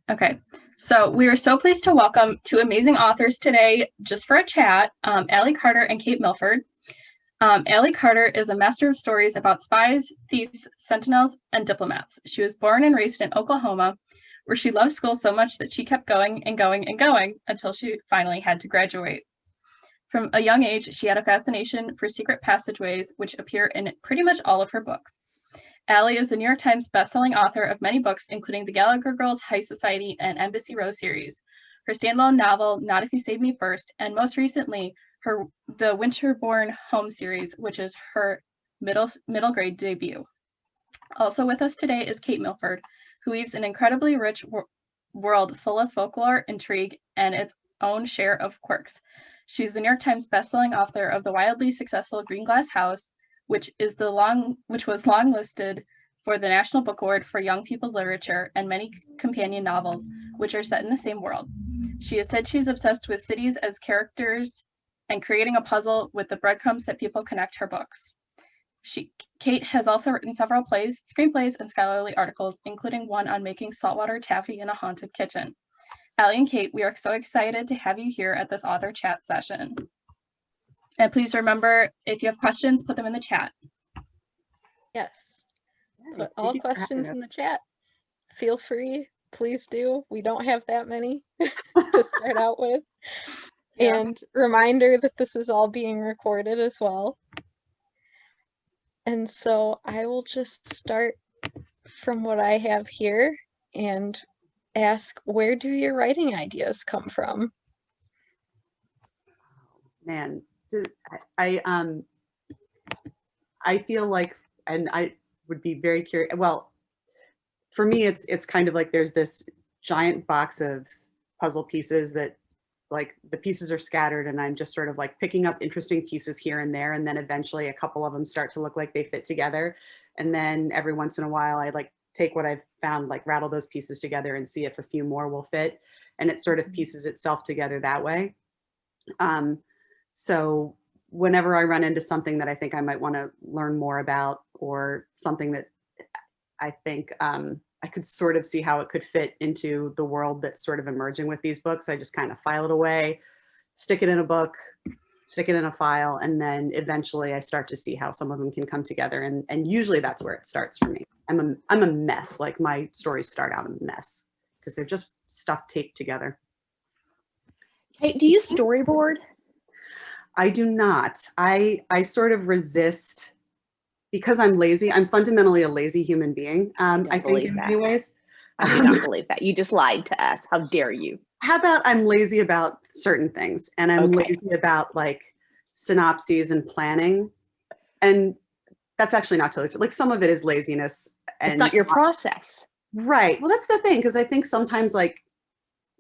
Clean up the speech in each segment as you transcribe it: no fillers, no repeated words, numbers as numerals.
Okay, so we are so pleased to welcome two amazing authors today just for a chat, Allie Carter and Kate Milford. Allie Carter is a master of stories about spies, thieves, sentinels, and diplomats. She was born and raised in Oklahoma, where she loved school so much that she kept going and going and going until she finally had to graduate. From a young age, she had a fascination for secret passageways, which appear in pretty much all of her books. Allie is the New York Times bestselling author of many books, including the Gallagher Girls High Society and Embassy Row series, her standalone novel, Not If You Save Me First, and most recently, the Winterborn Home series, which is her middle grade debut. Also with us today is Kate Milford, who weaves an incredibly rich world full of folklore, intrigue, and its own share of quirks. She's the New York Times bestselling author of the wildly successful Green Glass House, which was long listed for the National Book Award for Young People's Literature, and many companion novels, which are set in the same world. She has said she's obsessed with cities as characters and creating a puzzle with the breadcrumbs that people connect her books. Kate has also written several plays, screenplays, and scholarly articles, including one on making saltwater taffy in a haunted kitchen. Allie and Kate, we are so excited to have you here at this author chat session. And please remember, if you have questions, put them in the chat. Yes, put all questions in the chat. Feel free, please do. We don't have that many to start out with. Yeah. And reminder that this is all being recorded as well. And so I will just start from what I have here and ask, where do your writing ideas come from? Man, I feel like, and I would be very curious. Well, for me, it's kind of like there's this giant box of puzzle pieces that, like, the pieces are scattered, and I'm just sort of like picking up interesting pieces here and there, and then eventually a couple of them start to look like they fit together, and then every once in a while I like take what I've found, like rattle those pieces together and see if a few more will fit, and it sort of pieces itself together that way. So whenever I run into something that I think I might want to learn more about, or something that I think I could sort of see how it could fit into the world that's sort of emerging with these books, I just kind of file it away, stick it in a book, stick it in a file, and then eventually I start to see how some of them can come together. And usually that's where it starts for me. I'm a mess. Like, my stories start out a mess because they're just stuff taped together. Kate, do you storyboard? I do not. I sort of resist, because I'm lazy. I'm fundamentally a lazy human being, I think, in many ways. I do not believe that. You just lied to us. How dare you? How about I'm lazy about certain things, and I'm lazy about like synopses and planning. And that's actually not totally true. Like, some of it is laziness. And it's not your process. Right. Well, that's the thing, because I think sometimes, like,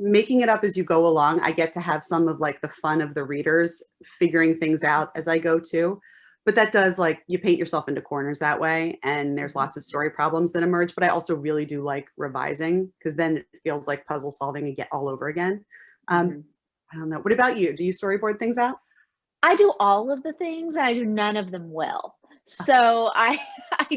making it up as you go along, I get to have some of like the fun of the readers figuring things out as I go too. But that does, like, you paint yourself into corners that way, and there's lots of story problems that emerge. But I also really do like revising, because then it feels like puzzle solving again all over again. I don't know. What about you? Do you storyboard things out? I do all of the things. I do none of them well. So I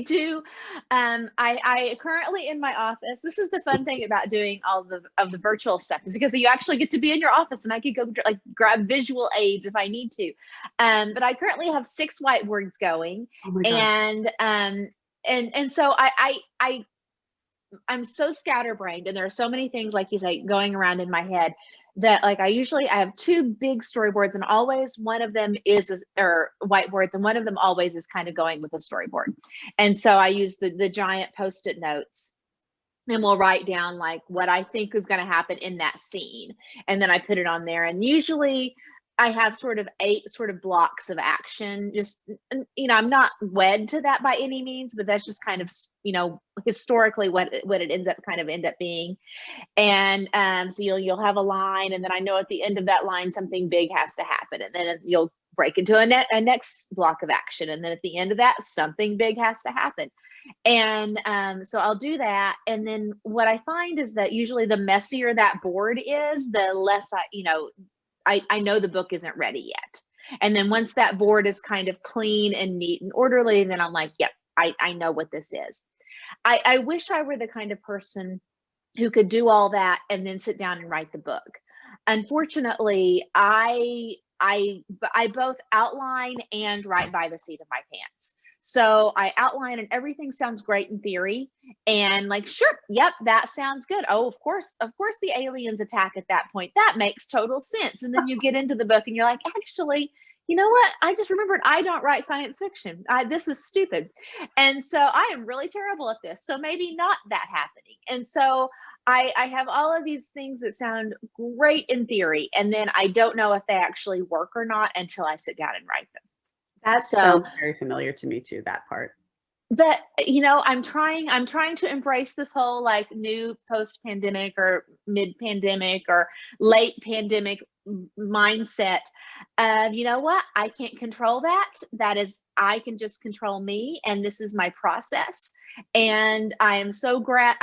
do. I currently in my office. This is the fun thing about doing all of the virtual stuff, is because you actually get to be in your office, and I could go like grab visual aids if I need to. But I currently have 6 whiteboards going, and so I'm so scatterbrained, and there are so many things, like you say, going around in my head, that like I have 2 big storyboards, and always one of them is, or whiteboards, and one of them always is kind of going with a storyboard. And so I use the giant Post-it notes, and we'll write down like what I think is going to happen in that scene, and then I put it on there. And usually I have sort of 8 sort of blocks of action. Just, you know, I'm not wed to that by any means, but that's just kind of, you know, historically what it ends up being. And so you'll have a line, and then I know at the end of that line something big has to happen, and then you'll break into a next block of action, and then at the end of that something big has to happen. And so I'll do that. And then what I find is that usually the messier that board is, the less I know the book isn't ready yet. And then once that board is kind of clean and neat and orderly, then I'm like, yep, I know what this is. I wish I were the kind of person who could do all that and then sit down and write the book. Unfortunately, I both outline and write by the seat of my pants. So I outline and everything sounds great in theory, and like, sure, yep, that sounds good. Oh, of course the aliens attack at that point. That makes total sense. And then you get into the book and you're like, actually, you know what? I just remembered I don't write science fiction. This is stupid. And so I am really terrible at this. So maybe not that happening. And so I have all of these things that sound great in theory, and then I don't know if they actually work or not until I sit down and write them. That sounds very familiar to me too, that part. But I'm trying to embrace this whole like new post-pandemic or mid-pandemic or late pandemic mindset of, you know what, I can't control that. I can just control me, and this is my process. And I am so glad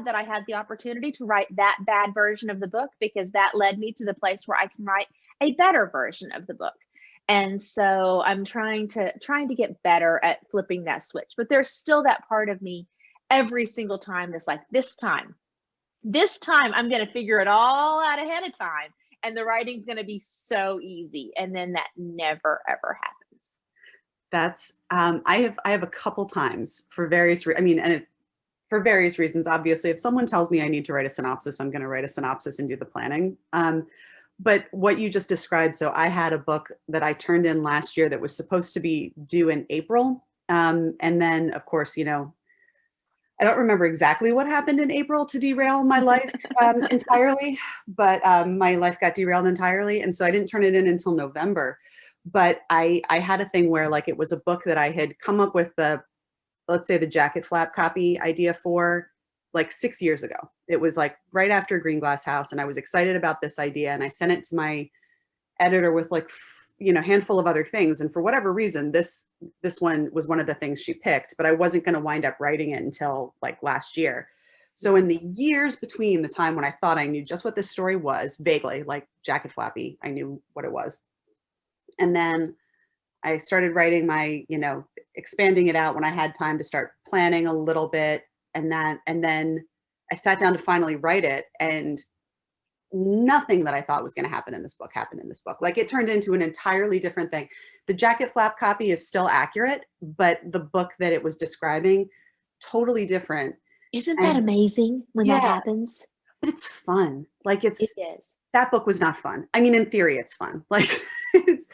that I had the opportunity to write that bad version of the book, because that led me to the place where I can write a better version of the book. And so I'm trying to get better at flipping that switch. But there's still that part of me every single time that's like, this time I'm going to figure it all out ahead of time, and the writing's going to be so easy. And then that never ever happens. That's I have a couple times for various for various reasons. Obviously, if someone tells me I need to write a synopsis, I'm going to write a synopsis and do the planning. But what you just described, so I had a book that I turned in last year that was supposed to be due in April. And then, of course, I don't remember exactly what happened in April to derail my life entirely, but my life got derailed entirely. And so I didn't turn it in until November. But I had a thing where, like, it was a book that I had come up with let's say the jacket flap copy idea for like 6 years ago. It was like right after Green Glass House, and I was excited about this idea, and I sent it to my editor with like, handful of other things. And for whatever reason, this one was one of the things she picked, but I wasn't going to wind up writing it until like last year. So in the years between the time when I thought I knew just what this story was, vaguely, like Jacket Flappy, I knew what it was. And then I started writing my, expanding it out when I had time to start planning a little bit. And then I sat down to finally write it, and nothing that I thought was going to happen in this book happened in this book. Like, it turned into an entirely different thing. The jacket flap copy is still accurate, but the book that it was describing, totally different. Isn't that amazing when that happens? But it's fun. Like, it is. That book was not fun. I mean, in theory, it's fun. Like, it's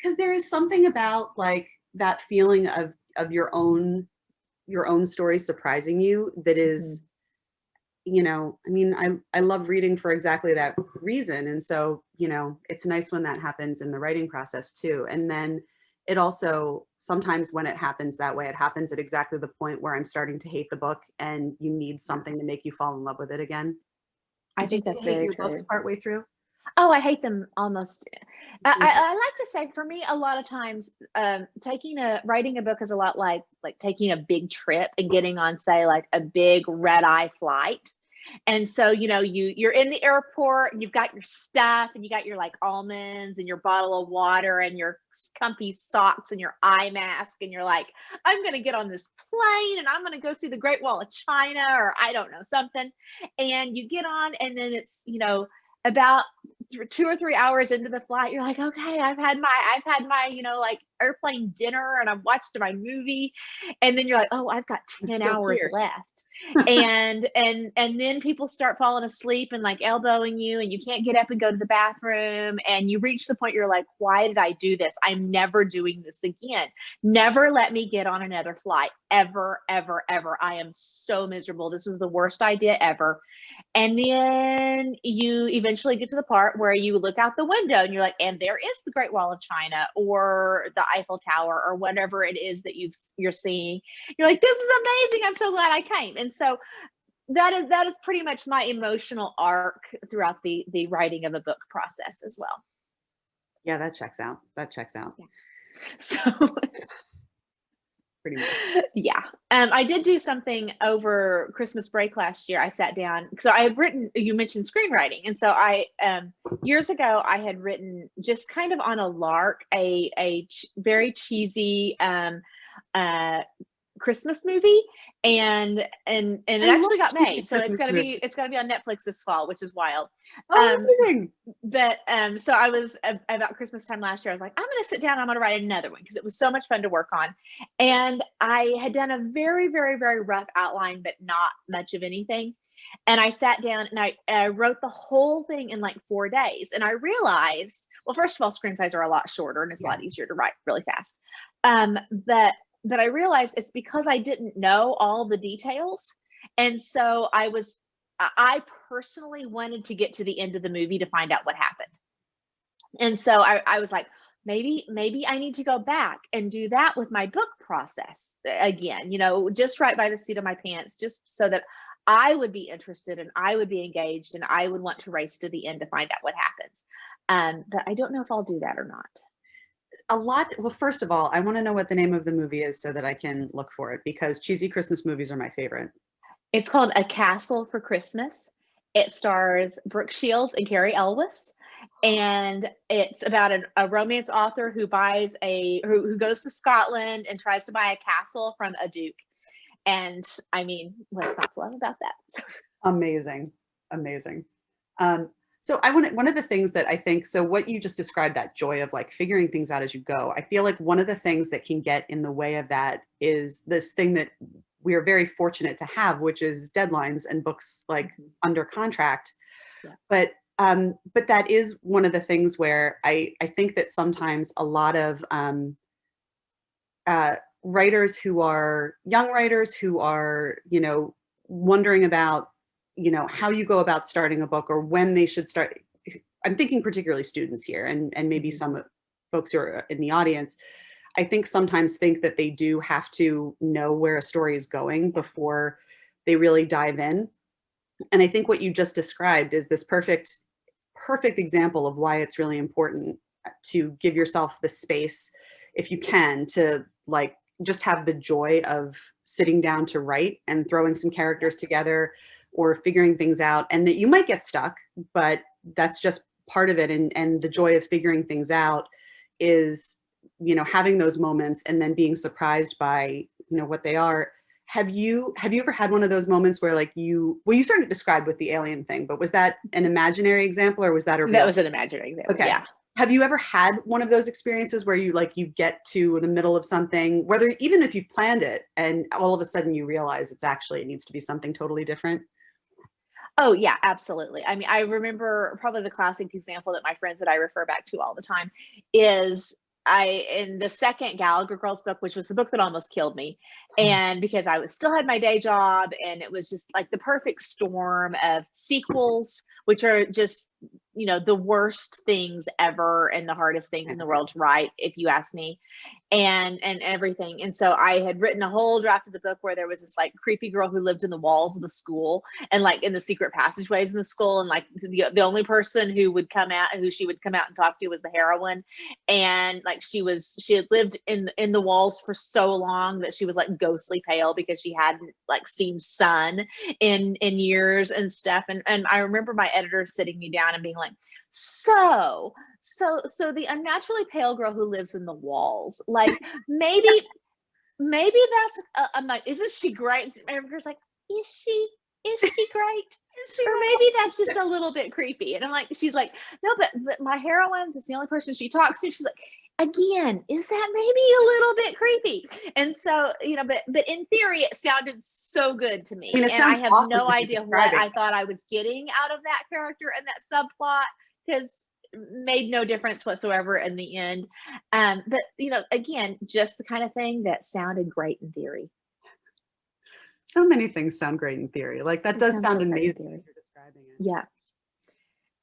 because there is something about like that feeling of your own story surprising you that is, I love reading for exactly that reason. And so, it's nice when that happens in the writing process too. And then it also, sometimes when it happens that way, it happens at exactly the point where I'm starting to hate the book, and you need something to make you fall in love with it again. I think that's very true. Books partway through? Oh, I hate them almost. I like to say, for me, a lot of times, writing a book is a lot like taking a big trip and getting on, say, like a big red-eye flight. And so, you're in the airport, and you've got your stuff, and you got your like almonds and your bottle of water and your comfy socks and your eye mask. And you're like, I'm going to get on this plane and I'm going to go see the Great Wall of China, or I don't know, something. And you get on, and then it's, about 2 or 3 hours into the flight, you're like, okay, I've had my, like airplane dinner, and I've watched my movie. And then you're like, oh, I've got 10 hours left. and then people start falling asleep and like elbowing you, and you can't get up and go to the bathroom. And you reach the point you're like, why did I do this? I'm never doing this again. Never let me get on another flight, ever, ever, ever. I am so miserable. This is the worst idea ever. And then you eventually get to the part where you look out the window and you're like, and there is the Great Wall of China or the Eiffel Tower or whatever it is that you're seeing. You're like, this is amazing. I'm so glad I came. And so that is pretty much my emotional arc throughout the writing of a book process as well. Yeah, that checks out. Yeah. So pretty much. Yeah. I did do something over Christmas break last year. I sat down, so I had written, you mentioned screenwriting. And so years ago, I had written, just kind of on a lark, a very cheesy Christmas movie. and it I actually love got made. cheesy So it's Christmas gonna movies. be on Netflix this fall, which is wild. Oh, amazing. But so I was about Christmas time last year, I was like, I'm gonna sit down, I'm gonna write another one because it was so much fun to work on. And I had done a very, very, very rough outline, but not much of anything. And I sat down and I wrote the whole thing in like 4 days. And I realized, well, first of all, screenplays are a lot shorter and it's a lot easier to write really fast. But I realized it's because I didn't know all the details. And so I personally wanted to get to the end of the movie to find out what happened. And so I was like, maybe I need to go back and do that with my book process again, just right by the seat of my pants, just so that I would be interested and I would be engaged and I would want to race to the end to find out what happens. But I don't know if I'll do that or not. Well, first of all, I want to know what the name of the movie is so that I can look for it, because cheesy Christmas movies are my favorite. It's called A Castle for Christmas. It stars Brooke Shields and Carrie Elwes. And it's about a romance author who who goes to Scotland and tries to buy a castle from a duke. And I mean, what's not to love about that? Amazing. So one of the things that I think, so what you just described, that joy of like figuring things out as you go, I feel like one of the things that can get in the way of that is this thing that we are very fortunate to have, which is deadlines and books like under contract. Yeah. But that is one of the things where I think that sometimes a lot of writers who are young writers who are, wondering about, how you go about starting a book or when they should start. I'm thinking particularly students here and maybe some folks who are in the audience. I think sometimes think that they do have to know where a story is going before they really dive in. And I think what you just described is this perfect example of why it's really important to give yourself the space, if you can, to like just have the joy of sitting down to write and throwing some characters together or figuring things out, and that you might get stuck, but that's just part of it. And the joy of figuring things out is, having those moments and then being surprised by, what they are. Have you ever had one of those moments where like you started to describe with the alien thing, but was that an imaginary example or was that a real? That was an imaginary example. Okay. Yeah. Have you ever had one of those experiences where you get to the middle of something, whether even if you've planned it and all of a sudden you realize it needs to be something totally different? Oh yeah, absolutely. I mean, I remember probably the classic example that my friends and I refer back to all the time is in the second Gallagher Girls book, which was the book that almost killed me. And because I still had my day job and it was just like the perfect storm of sequels, which are just, the worst things ever and the hardest things in the world to write, if you ask me, and everything. And so I had written a whole draft of the book where there was this like creepy girl who lived in the walls of the school and like in the secret passageways in the school. And like the only person who she would come out and talk to was the heroine. And like she had lived in the walls for so long that she was like ghostly pale because she hadn't like seen sun in years and stuff. And I remember my editor sitting me down and being like, so the unnaturally pale girl who lives in the walls, like maybe that's I'm like, isn't she great? My editor's like, is she great? Or maybe that's just a little bit creepy. And I'm like, she's like, no, but my heroine is the only person she talks to. She's like, again, is that maybe a little bit creepy? And so, but in theory, it sounded so good to me. And I have no idea what I thought I was getting out of that character and that subplot, because made no difference whatsoever in the end. But again, just the kind of thing that sounded great in theory. So many things sound great in theory. Like that does sound amazing when you're describing it. Yeah.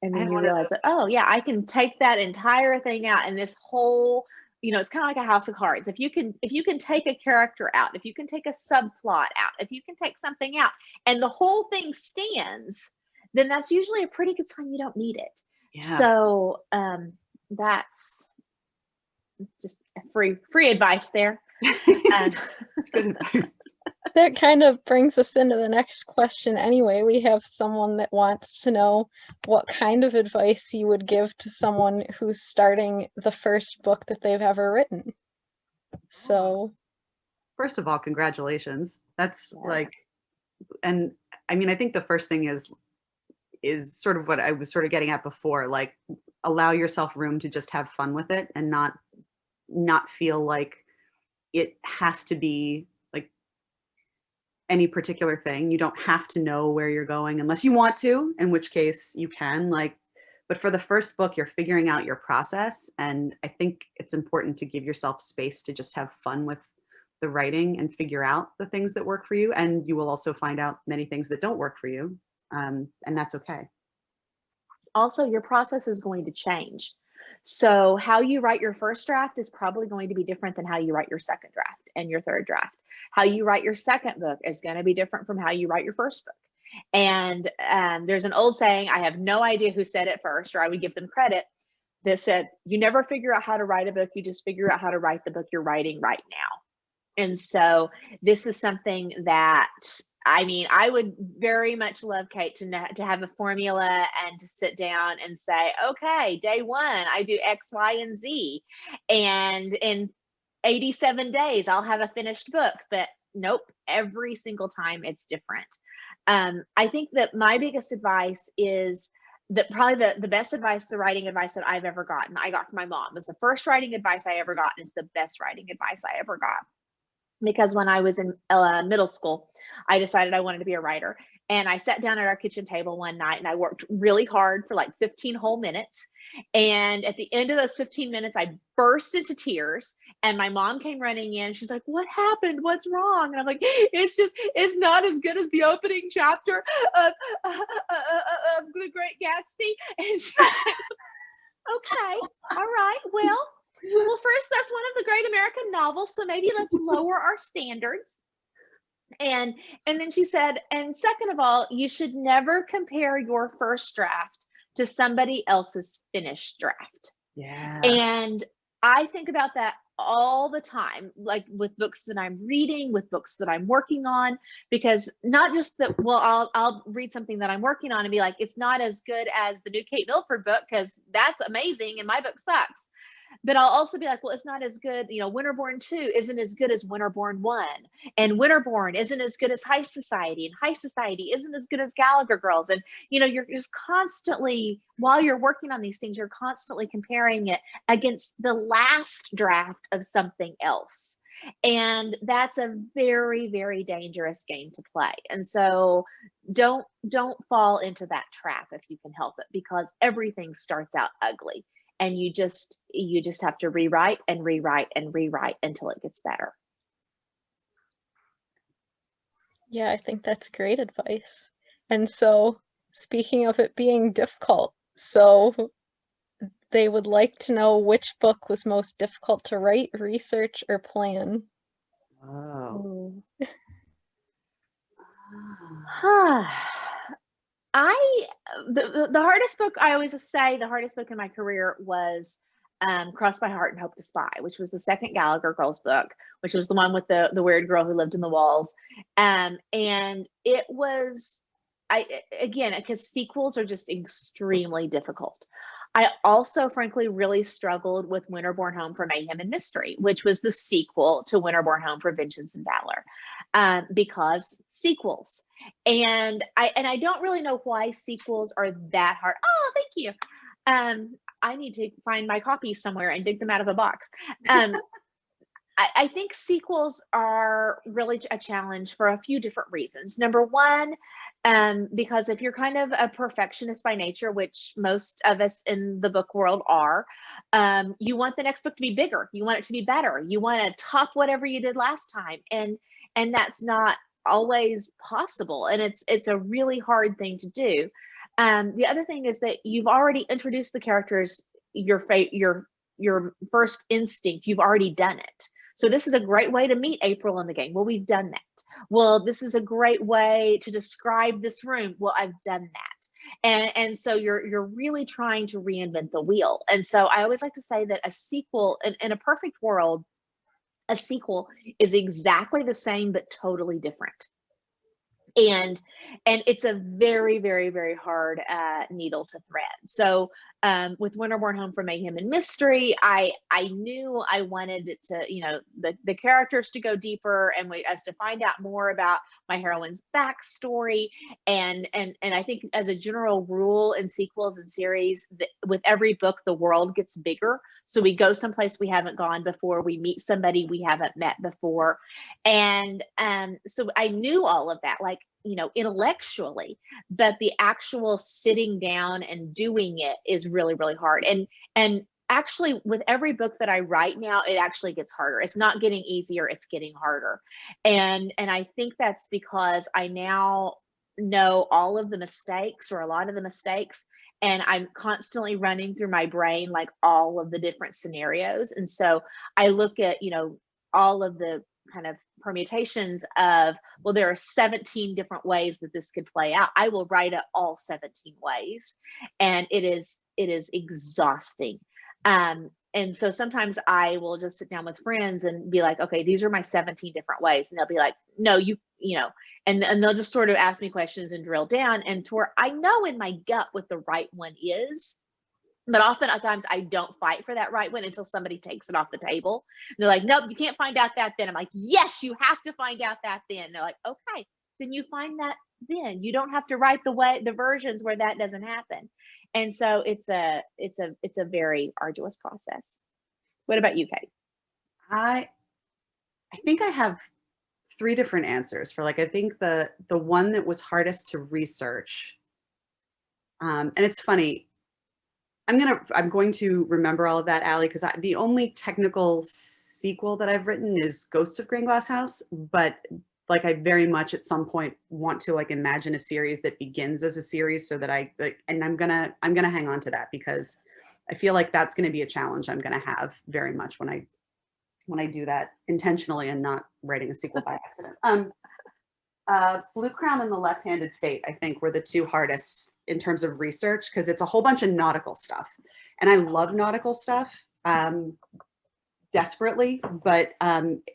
And then you realize that, oh yeah, I can take that entire thing out, and this whole, it's kind of like a house of cards. If you can take a character out, if you can take a subplot out, if you can take something out and the whole thing stands, then that's usually a pretty good sign you don't need it. Yeah. So that's just free advice there. That's good advice. That kind of brings us into the next question anyway. We have someone that wants to know what kind of advice you would give to someone who's starting the first book that they've ever written. So First of all, congratulations. That's Yes. like, and I mean, I think the first thing is sort of what I was sort of getting at before, like allow yourself room to just have fun with it and not feel like it has to be like any particular thing. You don't have to know where you're going unless you want to, in which case you can, like, but for the first book, you're figuring out your process. And I think it's important to give yourself space to just have fun with the writing and figure out the things that work for you. And you will also find out many things that don't work for you. And that's okay. Also, your process is going to change. So how you write your first draft is probably going to be different than how you write your second draft and your third draft. How you write your second book is going to be different from how you write your first book. And there's an old saying, I have no idea who said it first, or I would give them credit, that said, you never figure out how to write a book, you just figure out how to write the book you're writing right now. And so this is something that, I mean, I would very much love, Kate, to have a formula and to sit down and say, okay, day one, I do X, Y, and Z. And in 87 days, I'll have a finished book. But nope, every single time it's different. I think that my biggest advice is that probably the best advice, the writing advice that I've ever gotten, I got from my mom. It was the first writing advice I ever got, and it's the best writing advice I ever got. Because when I was in middle school, I decided I wanted to be a writer. And I sat down at our kitchen table one night and I worked really hard for like 15 whole minutes. And at the end of those 15 minutes, I burst into tears. And my mom came running in. She's like, what happened? What's wrong? And I'm like, it's not as good as the opening chapter of The Great Gatsby. And she's like, okay, all right, well, first, that's one of the great American novels, so maybe let's lower our standards. And then she said, and second of all, you should never compare your first draft to somebody else's finished draft. Yeah. And I think about that all the time, like with books that I'm reading, with books that I'm working on, because not just that, well, I'll read something that I'm working on and be like, it's not as good as the new Kate Milford book, because that's amazing and my book sucks. But I'll also be like, well, it's not as good, you know, Winterborn 2 isn't as good as Winterborn 1. And Winterborn isn't as good as High Society. And High Society isn't as good as Gallagher Girls. And, you know, you're just constantly, while you're working on these things, you're constantly comparing it against the last draft of something else. And that's a very, very dangerous game to play. And so don't fall into that trap if you can help it, because everything starts out ugly. And you just have to rewrite and rewrite and rewrite until it gets better. Yeah, I think that's great advice. And so, speaking of it being difficult, so they would like to know which book was most difficult to write, research, or plan. Oh. The hardest book, I always say, the hardest book in my career was Cross My Heart and Hope to Spy, which was the second Gallagher Girls book, which was the one with the weird girl who lived in the walls. And it was, again, because sequels are just extremely difficult. I also, frankly, really struggled with Winterborn Home for Mayhem and Mystery, which was the sequel to Winterborn Home for Vengeance and Valor, because sequels. And I don't really know why sequels are that hard. Oh, thank you. I need to find my copies somewhere and dig them out of a box. I think sequels are really a challenge for a few different reasons. Number one, because if you're kind of a perfectionist by nature, which most of us in the book world are, you want the next book to be bigger. You want it to be better. You want to top whatever you did last time. And that's not always possible. And it's a really hard thing to do. The other thing is that you've already introduced the characters, your first instinct, you've already done it. So this is a great way to meet April in the game. Well, we've done that. Well, this is a great way to describe this room. Well, I've done that. And so you're really trying to reinvent the wheel. And so I always like to say that a sequel, in a perfect world, a sequel is exactly the same, but totally different. And it's a very, very, very hard needle to thread. So With Winterborn Home for Mayhem and Mystery, I knew I wanted it to, you know, the characters to go deeper and us to find out more about my heroine's backstory. And I think as a general rule in sequels and series, with every book, the world gets bigger. So we go someplace we haven't gone before, we meet somebody we haven't met before. And so I knew all of that, like, you know, intellectually, but the actual sitting down and doing it is really, really hard. And actually, with every book that I write now, it actually gets harder. It's not getting easier, it's getting harder. And I think that's because I now know all of the mistakes, or a lot of the mistakes, and I'm constantly running through my brain like all of the different scenarios. And so I look at, you know, all of the kind of permutations of, well, there are 17 different ways that this could play out. I will write it all 17 ways, and it is exhausting. And so sometimes I will just sit down with friends and be like, okay, these are my 17 different ways. And they'll be like, no, you know, and they'll just sort of ask me questions and drill down, and to where I know in my gut what the right one is. But oftentimes I don't fight for that right one until somebody takes it off the table. And they're like, nope, you can't find out that then. I'm like, yes, you have to find out that then. And they're like, okay, then you find that then. You don't have to write the versions where that doesn't happen. And so it's a very arduous process. What about you, Kate? I think I have 3 different answers for, like, I think the one that was hardest to research, and it's funny, I'm going to remember all of that, Allie, because the only technical sequel that I've written is Ghost of Green Glass House, but like I very much at some point want to like imagine a series that begins as a series, so that and I'm gonna hang on to that, because I feel like that's gonna be a challenge I'm gonna have very much when I do that intentionally and not writing a sequel by accident. Blue Crown and The Left-Handed Fate, I think, were the 2 hardest in terms of research, because it's a whole bunch of nautical stuff. And I love nautical stuff desperately, but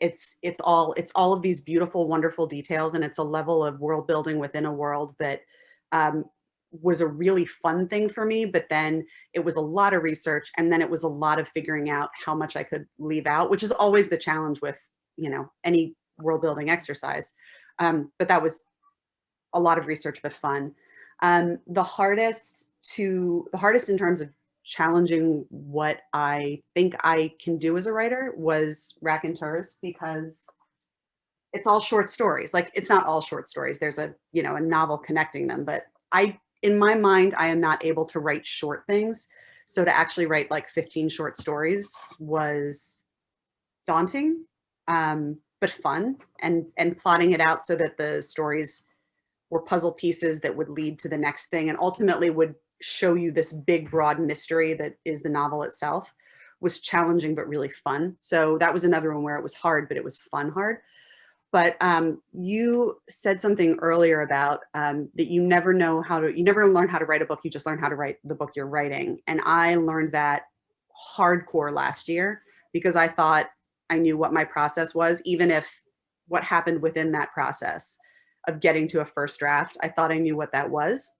it's all of these beautiful, wonderful details, and it's a level of world building within a world that was a really fun thing for me. But then it was a lot of research, and then it was a lot of figuring out how much I could leave out, which is always the challenge with, you know, any world building exercise. But that was a lot of research, but fun. The hardest in terms of challenging what I think I can do as a writer was Raconteurs, because it's all short stories. Like, it's not all short stories. There's a novel connecting them, but in my mind, I am not able to write short things. So to actually write like 15 short stories was daunting, but fun, and plotting it out so that the stories were puzzle pieces that would lead to the next thing, and ultimately would show you this big, broad mystery that is the novel itself, was challenging, but really fun. So that was another one where it was hard, but it was fun hard. But you said something earlier about that you never learn how to write a book, you just learn how to write the book you're writing. And I learned that hardcore last year, because I thought I knew what my process was, even if what happened within that process of getting to a first draft, I thought I knew what that was.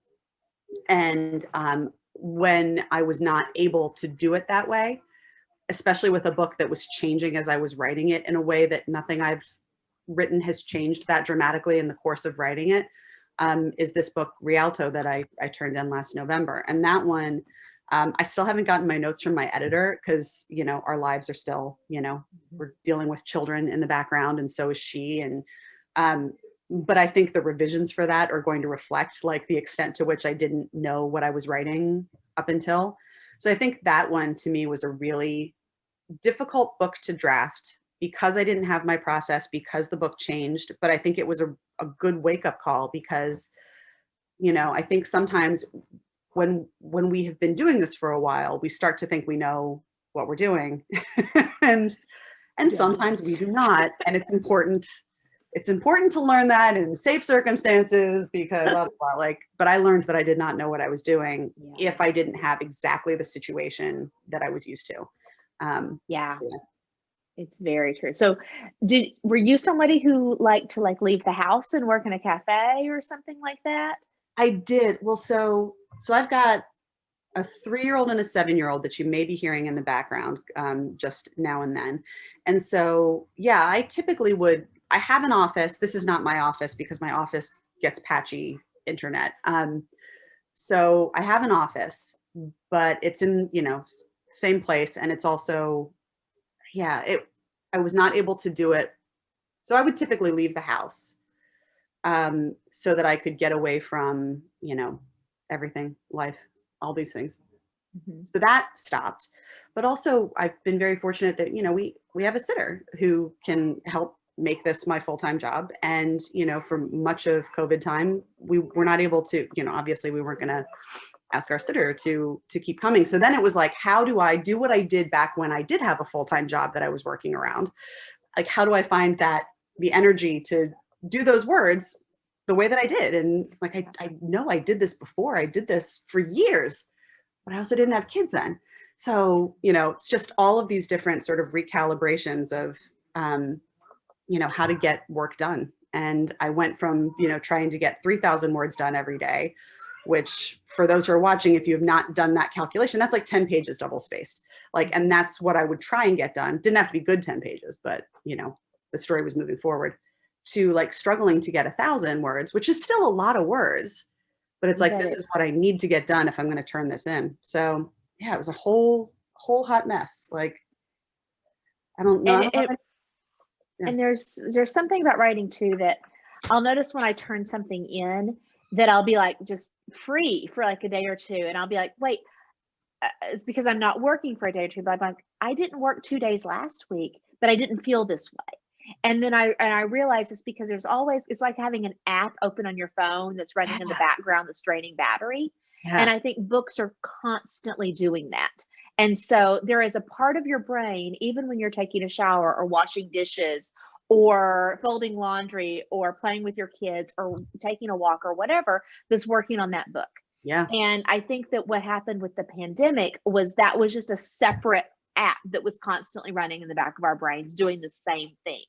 And when I was not able to do it that way, especially with a book that was changing as I was writing it in a way that nothing I've written has changed that dramatically in the course of writing it, is this book Rialto that I turned in last November. And that one, I still haven't gotten my notes from my editor, because, you know, our lives are still, you know, we're dealing with children in the background, and so is she. And but I think the revisions for that are going to reflect like the extent to which I didn't know what I was writing up until. So I think that one to me was a really difficult book to draft, because I didn't have my process, because the book changed. But I think it was a good wake-up call, because, you know, I think sometimes when we have been doing this for a while, we start to think we know what we're doing. and sometimes we do not. And it's important to learn that in safe circumstances, because blah, blah, blah, like, but I learned that I did not know what I was doing if I didn't have exactly the situation that I was used to. So, yeah. It's very true. So were you somebody who liked to like leave the house and work in a cafe or something like that? I did. Well, so I've got a 3-year-old and a 7-year-old that you may be hearing in the background just now and then. And so, yeah, I typically would, I have an office. This is not my office because my office gets patchy internet. So I have an office, but it's in, you know, same place. And it's also, yeah, I was not able to do it. So I would typically leave the house so that I could get away from, you know, everything, life, all these things. So that stopped. But also I've been very fortunate that, you know, we have a sitter who can help make this my full-time job. And, you know, for much of COVID time, we were not able to, you know, obviously we weren't going to ask our sitter to keep coming. So then it was like, how do I do what I did back when I did have a full-time job that I was working around? Like, how do I find the energy to do those words the way that I did? And like, I know I did this before. I did this for years, but I also didn't have kids then. So, you know, it's just all of these different sort of recalibrations of, you know, how to get work done. And I went from, you know, trying to get 3,000 words done every day, which for those who are watching, if you have not done that calculation, that's like 10 pages double spaced. Like, and that's what I would try and get done. Didn't have to be good 10 pages, but, you know, the story was moving forward, to like struggling to get 1,000 words, which is still a lot of words, but it's like, this is what I need to get done if I'm going to turn this in. So yeah, it was a whole hot mess. Like, I don't know. And there's something about writing too that I'll notice when I turn something in that I'll be like just free for like a day or two, and I'll be like, wait, it's because I'm not working for a day or two, but I'm like, I didn't work 2 days last week, but I didn't feel this way. And then I realize it's because there's always, it's like having an app open on your phone that's running in the background that's draining battery. And I think books are constantly doing that. And so there is a part of your brain, even when you're taking a shower or washing dishes or folding laundry or playing with your kids or taking a walk or whatever, that's working on that book. Yeah. And I think that what happened with the pandemic was that was just a separate app that was constantly running in the back of our brains doing the same thing.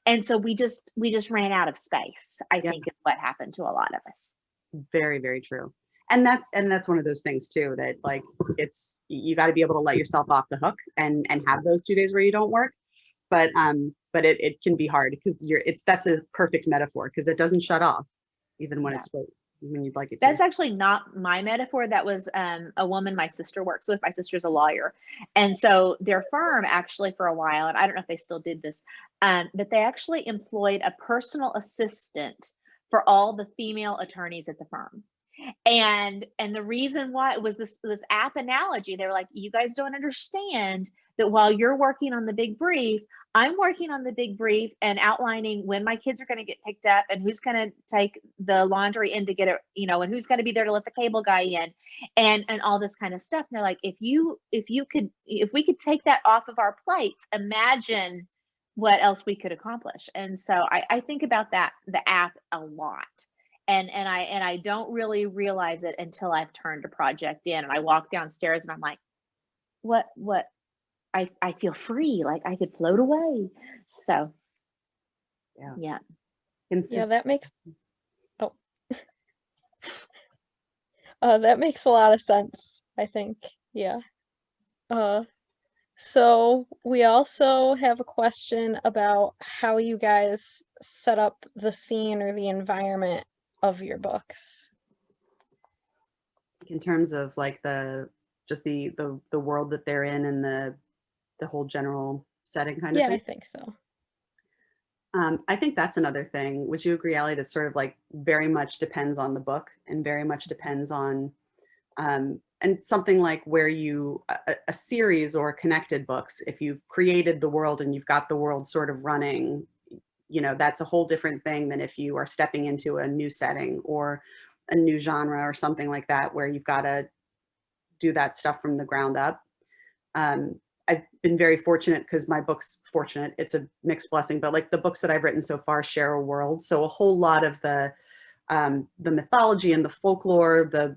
And so we just ran out of space, I think is what happened to a lot of us. Very, very true. And that's one of those things too, that like, it's, you got to be able to let yourself off the hook and have those 2 days where you don't work. But it can be hard because that's a perfect metaphor because it doesn't shut off even when it's when you'd like it to. That's actually not my metaphor. That was a woman my sister works with. My sister's a lawyer. And so their firm actually for a while, and I don't know if they still did this, but they actually employed a personal assistant for all the female attorneys at the firm. And the reason why it was this app analogy, they were like, you guys don't understand that while you're working on the big brief, I'm working on the big brief and outlining when my kids are going to get picked up and who's going to take the laundry in to get it, you know, and who's going to be there to let the cable guy in and all this kind of stuff. And they're like, if we could take that off of our plates, imagine what else we could accomplish. And so I think about the app a lot. And I don't really realize it until I've turned a project in and I walk downstairs and I'm like, what I feel free, like I could float away. So yeah. That makes that makes a lot of sense, I think. Yeah. So we also have a question about how you guys set up the scene or the environment of your books. In terms of like the world that they're in and the whole general setting kind of thing? Yeah, I think so. I think that's another thing. Would you agree, Allie, that sort of like very much depends on the book and very much depends on, and something like where a series or connected books, if you've created the world and you've got the world sort of running, you know, that's a whole different thing than if you are stepping into a new setting or a new genre or something like that, where you've got to do that stuff from the ground up. I've been very fortunate because my book's fortunate. It's a mixed blessing, but like the books that I've written so far share a world. So a whole lot of the mythology and the folklore, the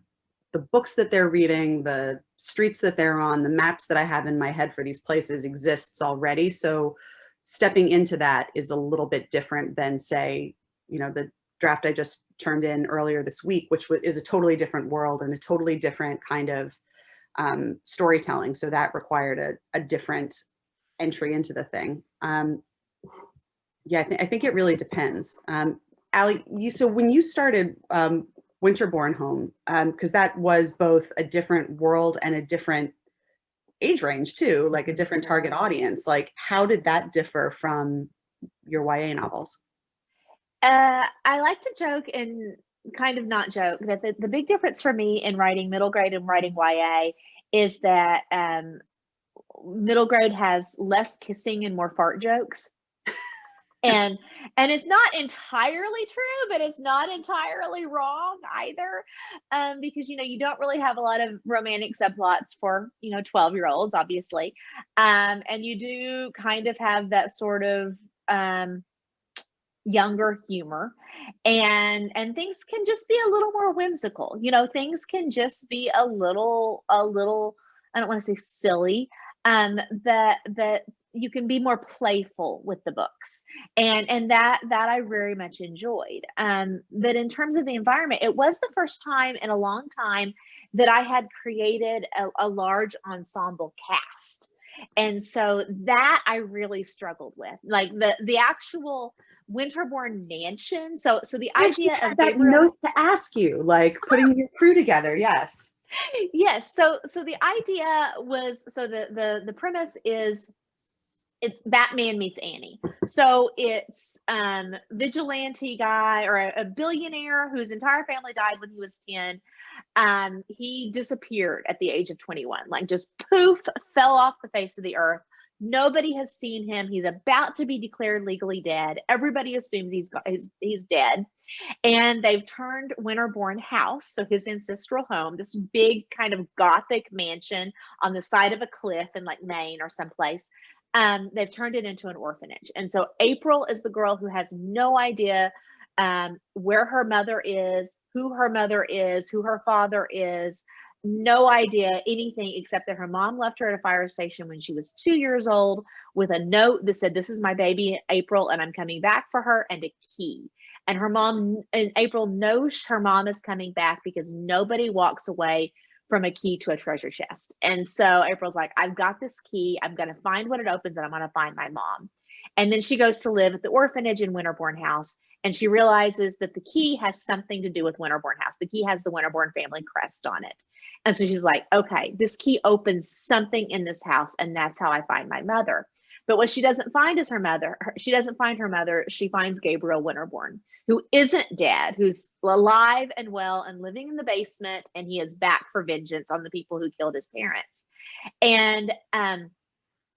books that they're reading, the streets that they're on, the maps that I have in my head for these places exists already. So stepping into that is a little bit different than, say, you know, the draft I just turned in earlier this week, which is a totally different world and a totally different kind of storytelling. So that required a different entry into the thing. Yeah, I think it really depends. Allie, so when you started Winterborn Home, because that was both a different world and a different age range too, like a different target audience, like how did that differ from your YA novels? I like to joke and kind of not joke that the big difference for me in writing middle grade and writing YA is that middle grade has less kissing and more fart jokes. And it's not entirely true, but it's not entirely wrong either, because you don't really have a lot of romantic subplots for 12-year-olds, obviously, and you do kind of have that sort of younger humor, and things can just be a little more whimsical. Things can just be a little I don't want to say silly, that you can be more playful with the books, and that I very much enjoyed. But in terms of the environment, it was the first time in a long time that I had created a large ensemble cast, and so that I really struggled with, like the actual Winterborn mansion. So the idea of that Gabriel, note to ask you, like putting your crew together. Yes. Yes. So the idea was, so the premise is, it's Batman meets Annie. So it's vigilante guy, or a billionaire whose entire family died when he was 10. He disappeared at the age of 21, like just poof, fell off the face of the earth. Nobody has seen him. He's about to be declared legally dead. Everybody assumes he's dead. And they've turned Winterborn House, so his ancestral home, this big kind of Gothic mansion on the side of a cliff in like Maine or someplace, they've turned it into an orphanage. And so April is the girl who has no idea where her mother is, who her father is, no idea anything except that her mom left her at a fire station when she was 2 years old with a note that said, "This is my baby April and I'm coming back for her," and a key. And her mom, and April knows her mom is coming back because nobody walks away from a key to a treasure chest. And so April's like, "I've got this key. I'm going to find what it opens and I'm going to find my mom." And then she goes to live at the orphanage in Winterborn House. And she realizes that the key has something to do with Winterborn House. The key has the Winterborn family crest on it. And so she's like, okay, this key opens something in this house, and that's how I find my mother. But what she doesn't find is her mother. She doesn't find her mother. She finds Gabriel Winterborn, who isn't dead, who's alive and well and living in the basement, and he is back for vengeance on the people who killed his parents. And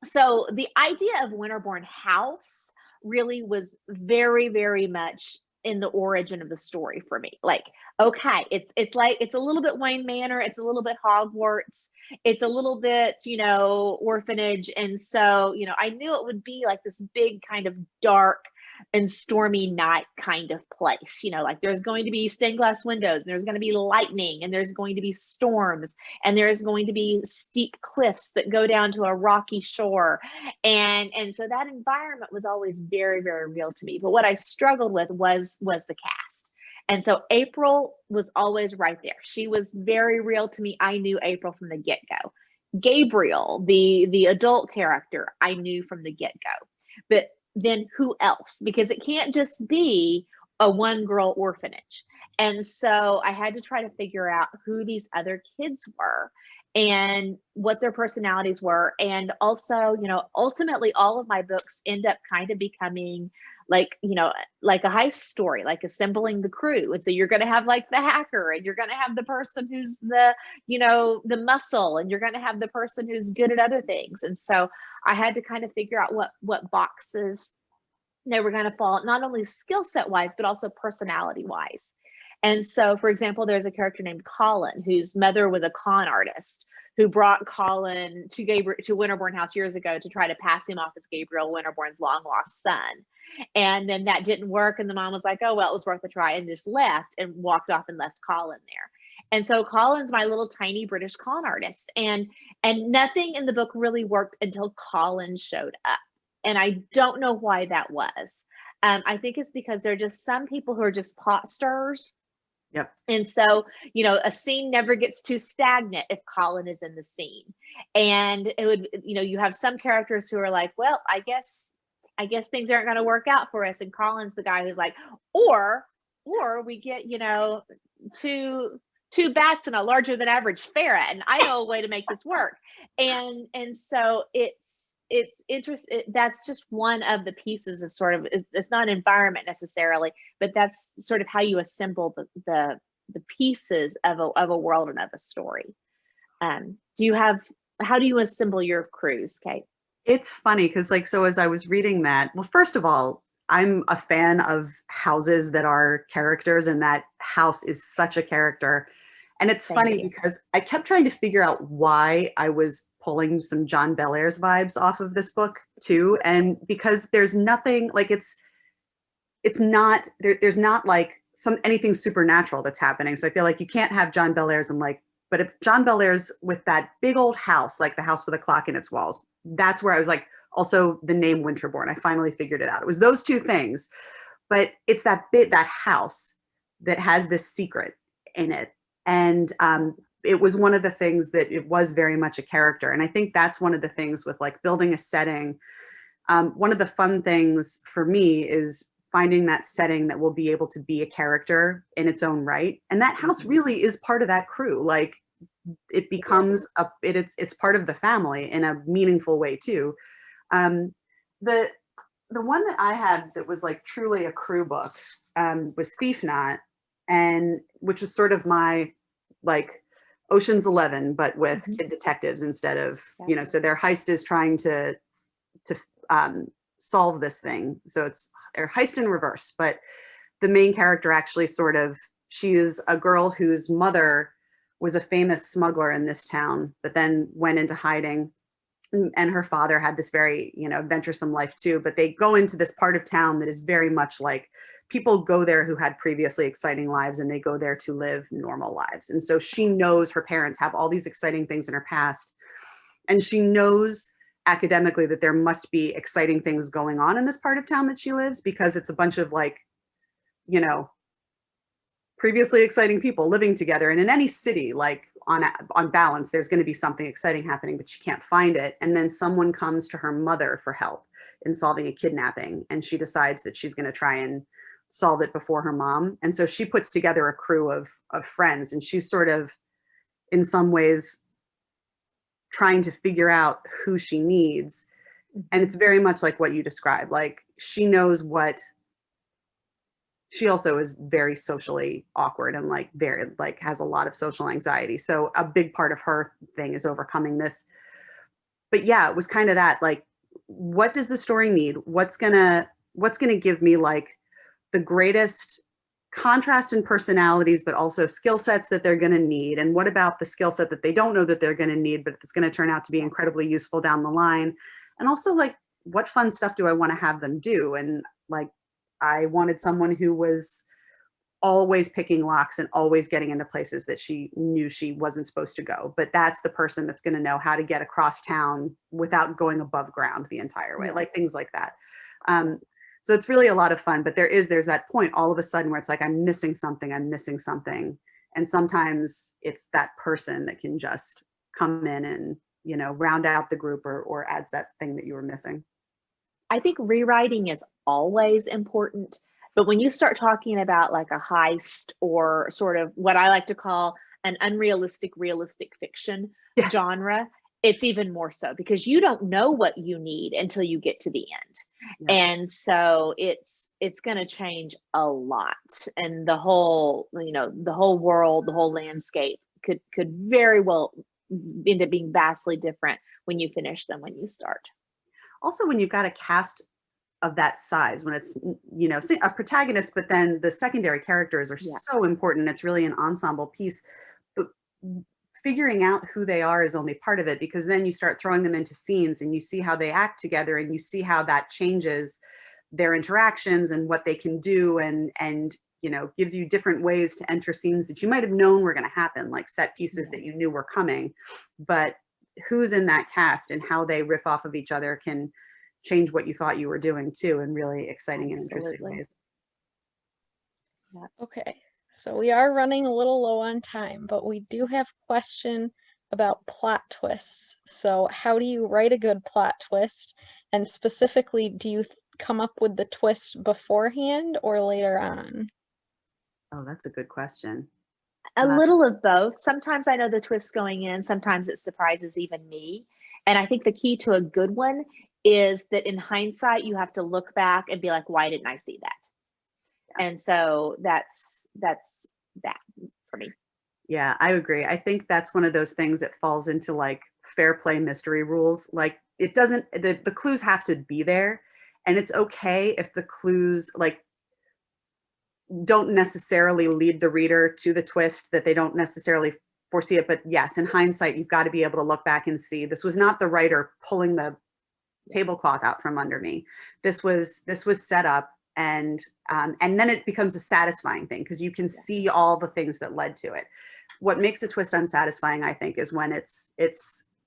so the idea of Winterborn House really was very, very much in the origin of the story for me. Like, okay, it's like, it's a little bit Wayne Manor, it's a little bit Hogwarts, it's a little bit, orphanage. And so, I knew it would be like this big kind of dark and stormy night kind of place. Like there's going to be stained glass windows, and there's going to be lightning, and there's going to be storms, and there's going to be steep cliffs that go down to a rocky shore. And so that environment was always very, very real to me. But what I struggled with was the cast. And so April was always right there. She was very real to me. I knew April from the get-go. Gabriel, the adult character, I knew from the get-go. But then who else? Because it can't just be a one-girl orphanage. And so I had to try to figure out who these other kids were and what their personalities were. And also, ultimately all of my books end up kind of becoming like a heist story, like assembling the crew. And so you're going to have like the hacker, and you're going to have the person who's the muscle, and you're going to have the person who's good at other things. And so I had to kind of figure out what boxes they were going to fall, not only skill set wise, but also personality wise. And so, for example, there's a character named Colin, whose mother was a con artist, who brought Colin to Winterborn House years ago to try to pass him off as Gabriel Winterborn's long lost son. And then that didn't work. And the mom was like, "Oh, well, it was worth a try," and just left and walked off and left Colin there. And so Colin's my little tiny British con artist. And nothing in the book really worked until Colin showed up. And I don't know why that was. I think it's because there are just some people who are just plot stirrers. Yep. And so, a scene never gets too stagnant if Colin is in the scene. And it would, you have some characters who are like, well, I guess things aren't going to work out for us. And Colin's the guy who's like, or we get, two bats and a larger than average ferret, and I know a way to make this work. And so it's interesting. That's just one of the pieces of sort of, it's not environment necessarily, but that's sort of how you assemble the pieces of a world and of a story. How do you assemble your crews, Kate? It's funny because so as I was reading that, well, first of all, I'm a fan of houses that are characters, and that house is such a character. And it's funny because I kept trying to figure out why I was pulling some John Bellairs vibes off of this book too. And because there's nothing it's not, there's not anything supernatural that's happening. So I feel like you can't have John Bellairs and but if John Bellairs with that big old house, like the house with a clock in its walls, that's where I was also the name Winterbourne. I finally figured it out. It was those two things, but it's that house that has this secret in it. And it was one of the things that it was very much a character. And I think that's one of the things with building a setting. One of the fun things for me is finding that setting that will be able to be a character in its own right. And that house really is part of that crew. It becomes it's part of the family in a meaningful way too. The one that I had that was truly a crew book was Thief Knot, and which was sort of my Ocean's 11, but with kid detectives instead of, so their heist is trying to solve this thing. So it's a heist in reverse, but the main character actually she is a girl whose mother was a famous smuggler in this town, but then went into hiding. And her father had this very, adventuresome life too, but they go into this part of town that is very much people go there who had previously exciting lives, and they go there to live normal lives. And so she knows her parents have all these exciting things in her past, and she knows academically that there must be exciting things going on in this part of town that she lives, because it's a bunch of previously exciting people living together. And in any city, on balance, there's going to be something exciting happening, but she can't find it. And then someone comes to her mother for help in solving a kidnapping, and she decides that she's going to try and solve it before her mom. And so she puts together a crew of friends, and she's sort of in some ways trying to figure out who she needs. And it's very much like what you described. She knows she also is very socially awkward and very has a lot of social anxiety. So a big part of her thing is overcoming this. But yeah, it was kind of that, what does the story need? What's gonna give me the greatest contrast in personalities, but also skill sets that they're going to need? And what about the skill set that they don't know that they're going to need, but it's going to turn out to be incredibly useful down the line? And also what fun stuff do I want to have them do? And I wanted someone who was always picking locks and always getting into places that she knew she wasn't supposed to go. But that's the person that's going to know how to get across town without going above ground the entire way, things like that. So it's really a lot of fun, but there's that point all of a sudden where it's I'm missing something. And sometimes it's that person that can just come in and, round out the group or adds that thing that you were missing. I think rewriting is always important, but when you start talking about a heist or sort of what I like to call an unrealistic realistic fiction genre, it's even more so, because you don't know what you need until you get to the end. And so it's going to change a lot, and the whole world, the whole landscape could very well end up being vastly different when you finish than when you start. Also, when you've got a cast of that size, when it's, a protagonist, but then the secondary characters are so important. It's really an ensemble piece. But figuring out who they are is only part of it, because then you start throwing them into scenes and you see how they act together, and you see how that changes their interactions and what they can do, and gives you different ways to enter scenes that you might have known were going to happen, like set pieces that you knew were coming. But who's in that cast and how they riff off of each other can change what you thought you were doing too, in really exciting and interesting ways. Okay, So we are running a little low on time, but we do have a question about plot twists. So how do you write a good plot twist? And specifically, do you come up with the twist beforehand or later on? Oh, that's a good question. A little of both. Sometimes I know the twist going in, sometimes it surprises even me. And I think the key to a good one is that in hindsight, you have to look back and be like, why didn't I see that? And so that's that for me. Yeah, I agree. I think that's one of those things that falls into like fair play mystery rules. Like it doesn't, the clues have to be there, and it's okay if the clues like don't necessarily lead the reader to the twist, that they don't necessarily foresee it. But yes, in hindsight, you've got to be able to look back and see this was not the writer pulling the tablecloth out from under me. This was set up, and then it becomes a satisfying thing because you can see all the things that led to it. What makes a twist unsatisfying, I think, is when it's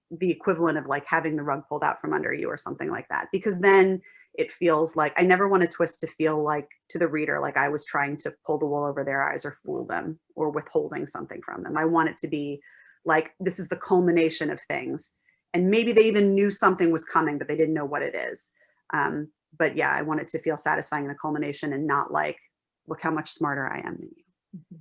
the equivalent of like having the rug pulled out from under you or something like that, because then it feels like, I never want a twist to feel like to the reader like I was trying to pull the wool over their eyes or fool them or withholding something from them. I want it to be like, this is the culmination of things. And maybe they even knew something was coming, but they didn't know what it is. But yeah, I want it to feel satisfying in the culmination and not like, look how much smarter I am than you.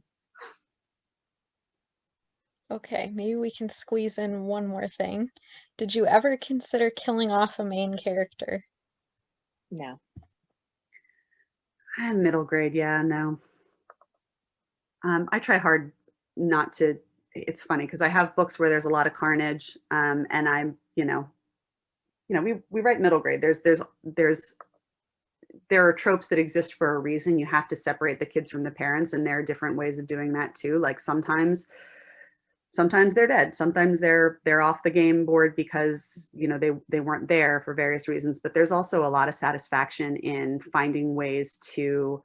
Okay, maybe we can squeeze in one more thing. Did you ever consider killing off a main character? No. I'm middle grade, yeah, no. I try hard not to. It's funny because I have books where there's a lot of carnage, and I'm, we write middle grade. There are tropes that exist for a reason. You have to separate the kids from the parents, and there are different ways of doing that too. Like sometimes they're dead. Sometimes they're off the game board because they weren't there for various reasons. But there's also a lot of satisfaction in finding ways to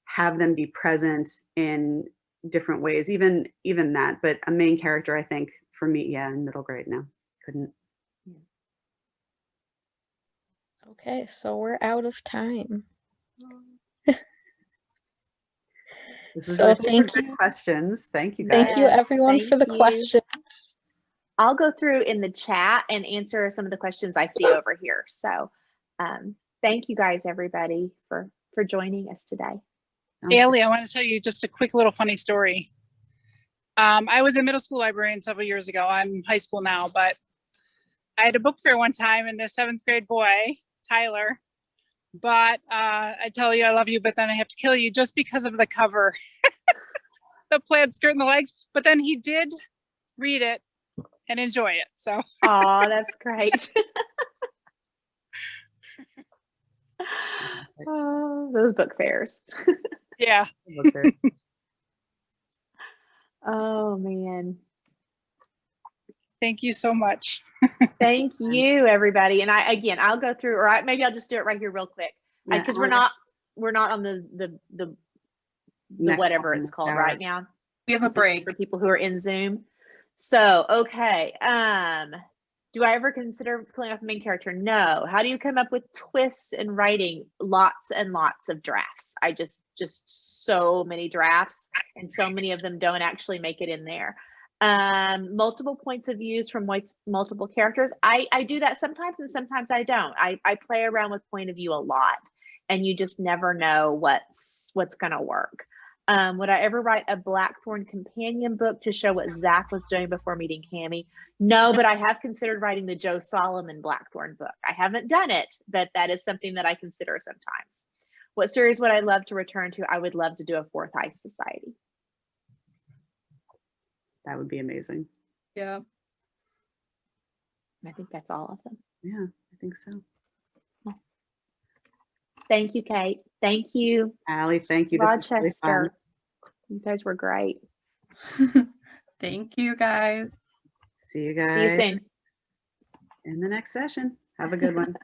have them be present in different ways, even that. But a main character, I think for me, yeah, in middle grade, no, couldn't. Okay, so we're out of time. This is So thank you. Questions. Thank you guys. Thank you everyone for the questions. I'll go through in the chat and answer some of the questions I see over here. So thank you guys, everybody, for joining us today. Haley, I want to tell you just a quick little funny story. I was a middle school librarian several years ago. I'm in high school now, but I had a book fair one time, and the 7th grade boy, Tyler, but I tell you I love you, but then I have to kill you just because of the cover. The plaid skirt and the legs, but then he did read it and enjoy it. So oh, that's great. Oh, those book fairs. Yeah. Oh man. Thank you so much. Thank you, everybody. And I'll go through, or maybe I'll just do it right here real quick, because we're not on the whatever it's called right now. We have a break for people who are in Zoom. So okay, do I ever consider pulling off a main character? No. How do you come up with twists in writing? Lots and lots of drafts. I just so many drafts, and so many of them don't actually make it in there. Multiple points of views from multiple characters. I do that sometimes, and sometimes I don't. I play around with point of view a lot, and you just never know what's gonna work. Would I ever write a Blackthorn companion book to show what Zach was doing before meeting Cammie? No, but I have considered writing the Joe Solomon Blackthorn book. I haven't done it, but that is something that I consider sometimes. What series would I love to return to? I would love to do a Fourth Eye Society. That would be amazing. Yeah. I think that's all of them. Yeah, I think so. Thank you, Kate. Thank you, Allie. Thank you. Rochester. This is really fun. You guys were great. Thank you, guys. See you guys. See you soon. In the next session. Have a good one.